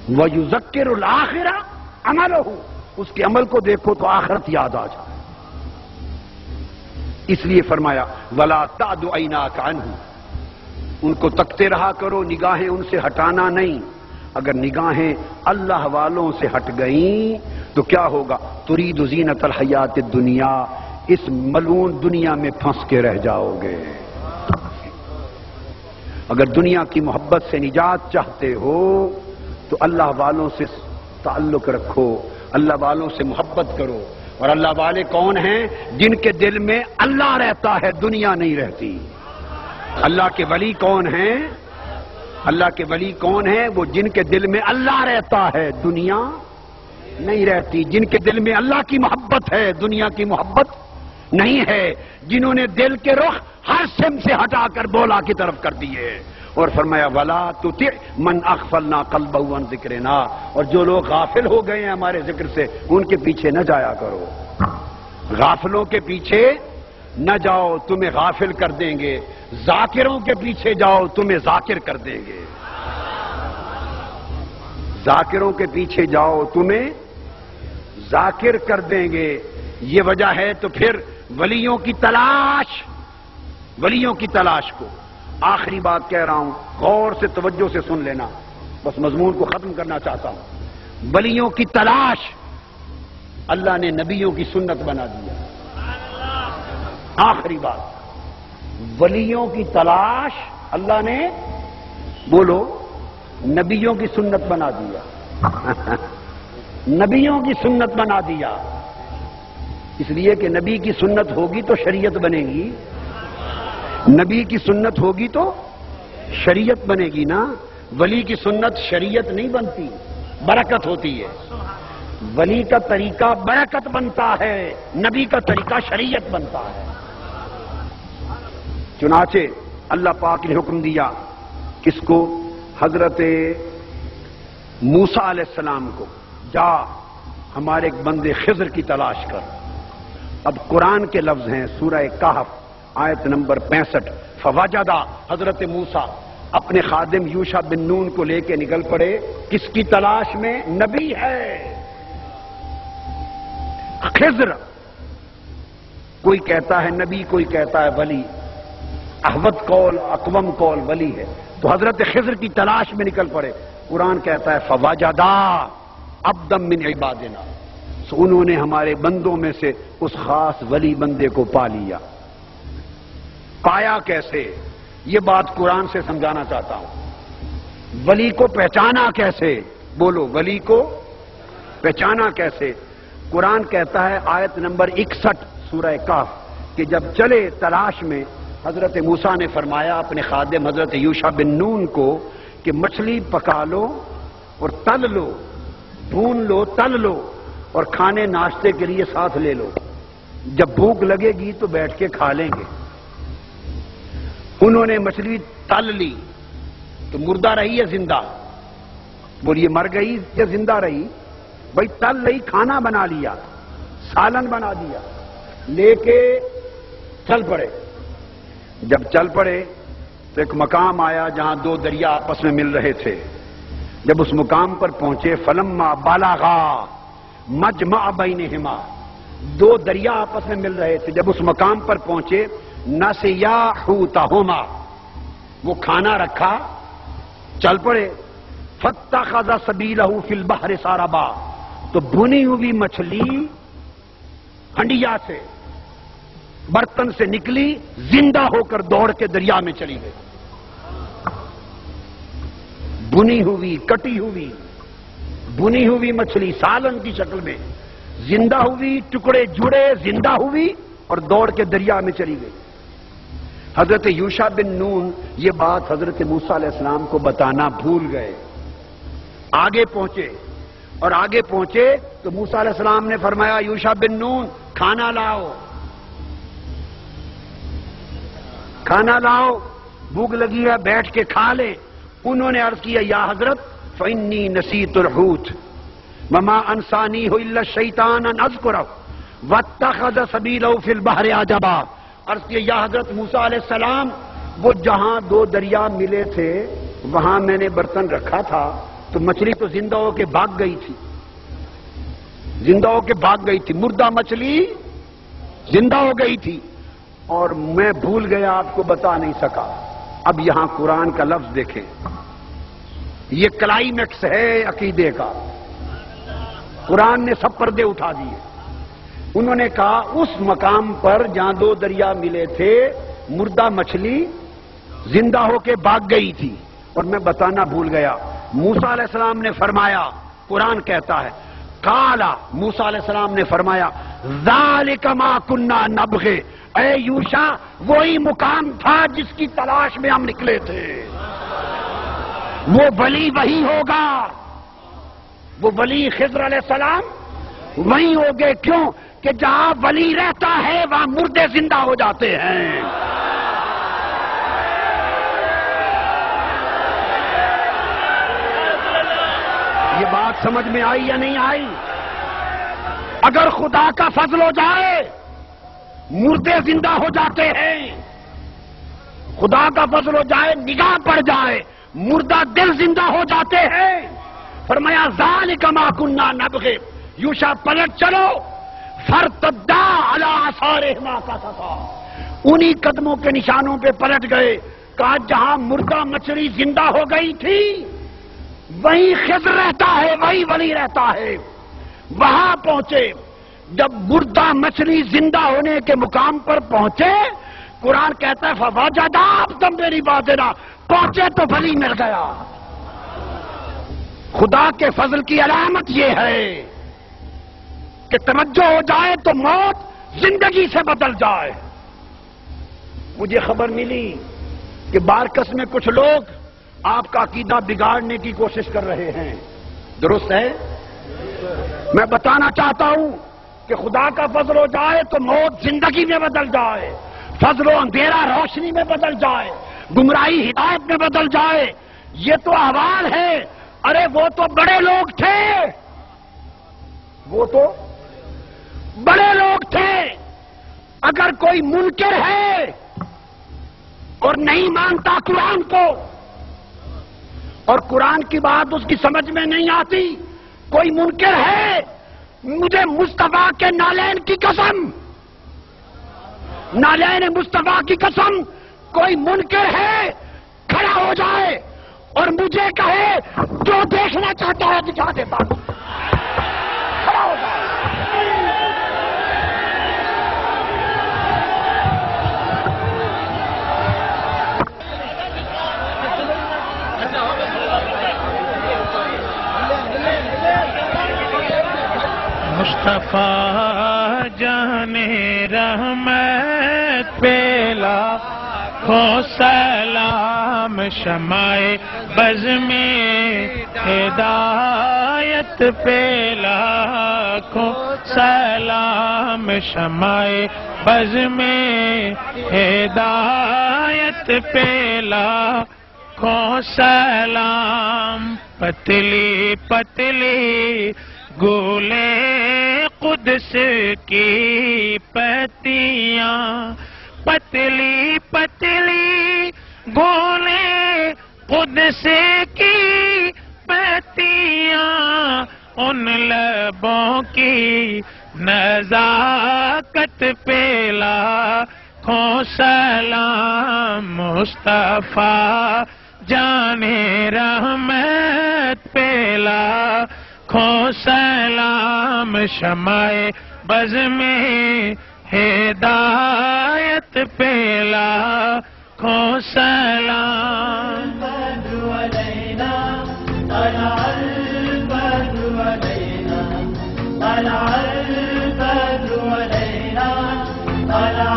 وَيُذَكِّرُ الْآخِرَةَ عَمَلَهُ، اس کے عمل کو دیکھو تو آخرت یاد آ جائے۔ اس لیے فرمایا وَلَا تَعْدُ عَيْنَاكَ عَنْهُ، ان کو تکتے رہا کرو، نگاہیں ان سے ہٹانا نہیں۔ اگر نگاہیں اللہ والوں سے ہٹ گئیں تو کیا ہوگا؟ ترید زینت الحیات الدنیا، اس ملعون دنیا میں پھنس کے رہ جاؤ گے۔ اگر دنیا کی محبت سے نجات چاہتے ہو تو اللہ والوں سے تعلق رکھو، اللہ والوں سے محبت کرو۔ اور اللہ والے کون ہیں؟ جن کے دل میں اللہ رہتا ہے، دنیا نہیں رہتی۔ اللہ کے ولی کون ہیں؟ اللہ کے ولی کون ہیں؟ وہ جن کے دل میں اللہ رہتا ہے، دنیا نہیں رہتی۔ جن کے دل میں اللہ کی محبت ہے، دنیا کی محبت نہیں ہے۔ جنہوں نے دل کے رخ ہر سم سے ہٹا کر بولا کی طرف کر دیے، اور فرمایا وَلَا تُطِعْ مَنْ أَغْفَلْنَا قَلْبَهُ عَنْ ذِكْرِنَا، اور جو لوگ غافل ہو گئے ہیں ہمارے ذکر سے، ان کے پیچھے نہ جایا کرو۔ غافلوں کے پیچھے نہ جاؤ، تمہیں غافل کر دیں گے۔ ذاکروں کے پیچھے جاؤ، تمہیں ذاکر کر دیں گے۔ ذاکروں کے پیچھے جاؤ، تمہیں ذاکر کر دیں گے۔ یہ وجہ ہے تو پھر ولیوں کی تلاش، ولیوں کی تلاش کو، آخری بات کہہ رہا ہوں، غور سے توجہ سے سن لینا، بس مضمون کو ختم کرنا چاہتا ہوں۔ ولیوں کی تلاش اللہ نے نبیوں کی سنت بنا دیا۔ آخری بات، ولیوں کی تلاش اللہ نے، بولو، نبیوں کی سنت بنا دیا۔ نبیوں کی سنت بنا دیا، اس لیے کہ نبی کی سنت ہوگی تو شریعت بنے گی، نبی کی سنت ہوگی تو شریعت بنے گی نا۔ ولی کی سنت شریعت نہیں بنتی، برکت ہوتی ہے۔ ولی کا طریقہ برکت بنتا ہے، نبی کا طریقہ شریعت بنتا ہے۔ چنانچہ اللہ پاک نے حکم دیا کس کو؟ حضرت موسیٰ علیہ السلام کو، جا ہمارے ایک بندے خضر کی تلاش کر۔ اب قرآن کے لفظ ہیں، سورہ کہف آیت نمبر 65، فوجدہ، حضرت موسیٰ اپنے خادم یوشع بن نون کو لے کے نکل پڑے، کس کی تلاش میں؟ نبی ہے خضر، کوئی کہتا ہے نبی، کوئی کہتا ہے ولی، احوط قول، اقوم قول ولی ہے۔ تو حضرت خضر کی تلاش میں نکل پڑے۔ قرآن کہتا ہے فوجدہ عبدا من عبادنا، سو انہوں نے ہمارے بندوں میں سے اس خاص ولی بندے کو پا لیا۔ پایا کیسے؟ یہ بات قرآن سے سمجھانا چاہتا ہوں۔ ولی کو پہچانا کیسے؟ بولو، ولی کو پہچانا کیسے؟ قرآن کہتا ہے آیت نمبر 61 سورہ کہف کہ جب چلے تلاش میں، حضرت موسیٰ نے فرمایا اپنے خادم حضرت یوشع بن نون کو کہ مچھلی پکا لو اور تل لو، بھون لو، تل لو، اور کھانے ناشتے کے لیے ساتھ لے لو، جب بھوک لگے گی تو بیٹھ کے کھا لیں گے۔ انہوں نے مچھلی تل لی تو مردہ رہی یا زندہ؟ بولیے، مر گئی یا زندہ رہی؟ بھائی تل رہی، کھانا بنا لیا، سالن بنا دیا، لے کے چل پڑے۔ جب چل پڑے تو ایک مقام آیا جہاں دو دریا آپس میں مل رہے تھے۔ جب اس مقام پر پہنچے، فلما بالغا مجمع بینہما، دو دریا آپس میں مل رہے تھے۔ جب اس مقام پر پہنچے، نسیا حوتہما، وہ کھانا رکھا، چل پڑے۔ فاتخذ سبیلہ فی البحر ساربا، تو بھنی ہوئی مچھلی ہنڈیا سے، برتن سے نکلی، زندہ ہو کر دوڑ کے دریا میں چلی گئی۔ بھنی ہوئی، کٹی ہوئی، بھنی ہوئی مچھلی سالن کی شکل میں، زندہ ہوئی، ٹکڑے جڑے، زندہ ہوئی اور دوڑ کے دریا میں چلی گئی۔ حضرت یوشع بن نون یہ بات حضرت موسیٰ علیہ السلام کو بتانا بھول گئے۔ آگے پہنچے، اور آگے پہنچے تو موسیٰ علیہ السلام نے فرمایا یوشع بن نون کھانا لاؤ، کھانا لاؤ، بھوک لگی ہے، بیٹھ کے کھا لیں۔ انہوں نے عرض کیا یا حضرت فإنی نسیت الحوت وما انسانیہ الا الشیطان ان اذکرہ واتخذ سبیلہ فی البحر عجبا۔ عرض کیا یا حضرت موسیٰ علیہ السلام، وہ جہاں دو دریا ملے تھے وہاں میں نے برتن رکھا تھا، تو مچھلی تو زندہ ہو کے بھاگ گئی تھی، زندہ ہو کے بھاگ گئی تھی، مردہ مچھلی زندہ ہو گئی تھی، اور میں بھول گیا، آپ کو بتا نہیں سکا۔ اب یہاں قرآن کا لفظ دیکھیں، یہ کلائمیکس ہے عقیدے کا۔ قرآن نے سب پردے اٹھا دیے۔ انہوں نے کہا اس مقام پر جہاں دو دریا ملے تھے مردہ مچھلی زندہ ہو کے بھاگ گئی تھی، اور میں بتانا بھول گیا، موسیٰ علیہ السلام نے فرمایا، قرآن کہتا ہے قالا، موسیٰ علیہ السلام نے فرمایا ذالک ما کنا نبغی، اے یوشع وہی مقام تھا جس کی تلاش میں ہم نکلے تھے، وہ ولی وہی ہوگا، وہ ولی خضر علیہ السلام وہی ہوگے۔ کیوں کہ جہاں ولی رہتا ہے وہاں مردے زندہ ہو جاتے ہیں۔ یہ بات سمجھ میں آئی یا نہیں آئی؟ اگر خدا کا فضل ہو جائے مردے زندہ ہو جاتے ہیں، خدا کا فضل ہو جائے نگاہ پڑ جائے مردہ دل زندہ ہو جاتے ہیں۔ فرمایا ذالک ما کنا نبغی، یوشع پلٹ چلو، فرتدا علی آثارہما قصصا، انہی قدموں کے نشانوں پہ پلٹ گئے۔ کہا جہاں مردہ مچھلی زندہ ہو گئی تھی وہیں خضر رہتا ہے، وہی ولی رہتا ہے۔ وہاں پہنچے، جب مردہ مچھلی زندہ ہونے کے مقام پر پہنچے، قرآن کہتا ہے فوجدا عبدا من عبادنا، پہنچے تو ولی مل گیا۔ خدا کے فضل کی علامت یہ ہے کہ توجہ ہو جائے تو موت زندگی سے بدل جائے۔ مجھے خبر ملی کہ بارکس میں کچھ لوگ آپ کا عقیدہ بگاڑنے کی کوشش کر رہے ہیں، درست ہے؟ میں بتانا چاہتا ہوں کہ خدا کا فضل ہو جائے تو موت زندگی میں بدل جائے، فضل و اندھیرا روشنی میں بدل جائے، گمراہی ہدایت میں بدل جائے، یہ تو احوال ہے۔ ارے وہ تو بڑے لوگ تھے، وہ تو بڑے لوگ تھے۔ اگر کوئی منکر ہے اور نہیں مانتا قرآن کو، اور قرآن کی بات اس کی سمجھ میں نہیں آتی، کوئی منکر ہے، مجھے مصطفیٰ کے نالین کی قسم، نالین مصطفیٰ کی قسم، کوئی منکر ہے کھڑا ہو جائے اور مجھے کہے جو دیکھنا چاہتا ہے دکھا دیتا ہوں، کھڑا ہو جائے۔ مصطفیٰ جانے رحمت پہ لاکھوں سلام، شمع بز میں ہدایت پہ لاکھوں سلام، شمع بز میں ہدایت پہ لاکھوں سلام۔ پتلی پتلی گولے قدس کی پتیاں، پتلی پتلی گولے قدس کی پتیاں، ان لبوں کی نزاکت پہ لاکھوں سلام۔ مصطفیٰ جانے رحمت پہ لاکھوں سلام، شمع بز میں ہدایت پہ لاکھوں سلام۔ البدر علينا طلع البدر علينا طلع البدر علينا طلع